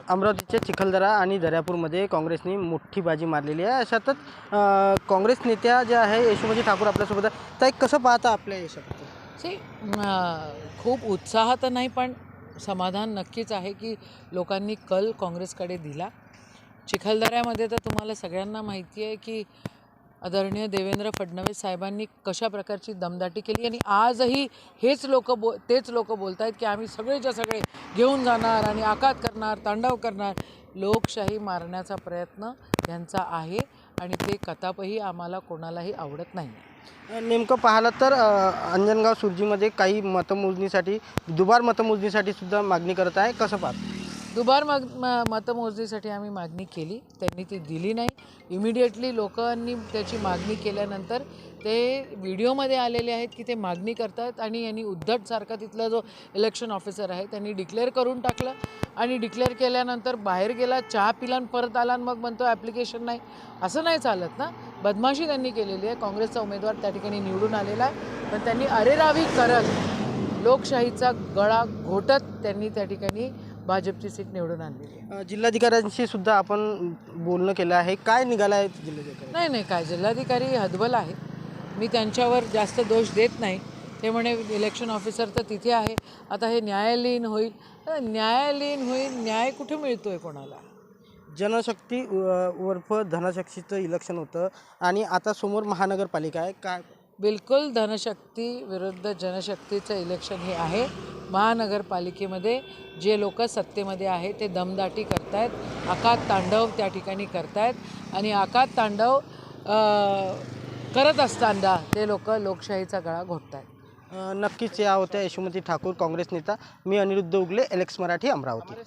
अमरावतीच्या चिखलदरा आणि दर्यापूरमध्ये काँग्रेसने मोठी बाजी मारलेली आहे। अशातच काँग्रेस नेत्या ज्या आहे यशोमती ठाकूर आपल्यासोबत आहे। ताई, कसं पाहता आपल्या यशाबद्दल? सी खूप उत्साह तर नाही, पण समाधान नक्कीच आहे की लोकांनी कल काँग्रेसकडे दिला। चिखलदऱ्यामध्ये तर तुम्हाला सगळ्यांना माहिती आहे की आदरणीय देवेंद्र फडणवीस साहेबांनी कशा प्रकारची दमदाटी केली आणि आजही तेच लोक बोलत आहेत की आम्ही सगळेच्या सगळे घेऊन जाणार आणि आकात करणार, तांडव करणार। लोकशाही मारण्याचा प्रयत्न यांचा आहे आणि ते कथापही आम्हाला कोणालाही आवडत नाही। नेमकं पाहिलं तर अंजनगाव सुर्जीमध्ये काही मतमोजणीसाठी दुबार मतमोजणीसाठी सुद्धा मागणी करत आहे। कसं पाहता? दुबार मतमोजणीसाठी आम्ही मागणी केली, त्यांनी ती दिली नाही। इमिडिएटली लोकांनी त्याची मागणी केल्यानंतर ते व्हिडिओमध्ये आलेले आहेत की ते मागणी करतात आणि यांनी उद्धटसारखा तिथला जो इलेक्शन ऑफिसर आहे त्यांनी डिक्लेअर करून टाकलं आणि डिक्लेअर केल्यानंतर बाहेर गेला, चहा पिला आणि परत आला आणि मग म्हणतो ॲप्लिकेशन नाही। असं नाही चालत ना। बदमाशी त्यांनी केलेली आहे। काँग्रेसचा उमेदवार त्या ठिकाणी निवडून आलेला आहे, पण त्यांनी अरेरावी करत लोकशाहीचा गळा घोटत त्यांनी त्या ठिकाणी भाजपची सीट निवडून आणलेली आहे। जिल्हाधिकाऱ्यांशी सुद्धा आपण बोलणं केलं आहे। काय निघालं आहे जिल्हाधिकारी? नाही, काय जिल्हाधिकारी हतबल आहे, मी त्यांच्यावर जास्त दोष देत नाही। ते म्हणे इलेक्शन ऑफिसर तर तिथे आहे, आता हे न्यायालयीन होईल। न्यायालयीन होईल, न्याय कुठे मिळतो आहे कोणाला? जनशक्ती उर्फ धनशक्तीचं इलेक्शन होतं आणि आता समोर महानगरपालिका आहे। काय बिलकुल धनशक्ती विरुद्ध जनशक्तीचं इलेक्शन हे आहे। महानगरपालिकेमध्ये जे लोक सत्तेमध्ये आहे ते दमदाटी करतायत, आकात तांडव त्या ठिकाणी करतायत आणि आकात तांडव करत असताना ते लोक लोकशाहीचा गळा घोटतायत। नक्कीच या होत्या यशोमती ठाकूर, काँग्रेस नेता। मी अनिरुद्ध उगले, एलेक्स मराठी, अमरावती।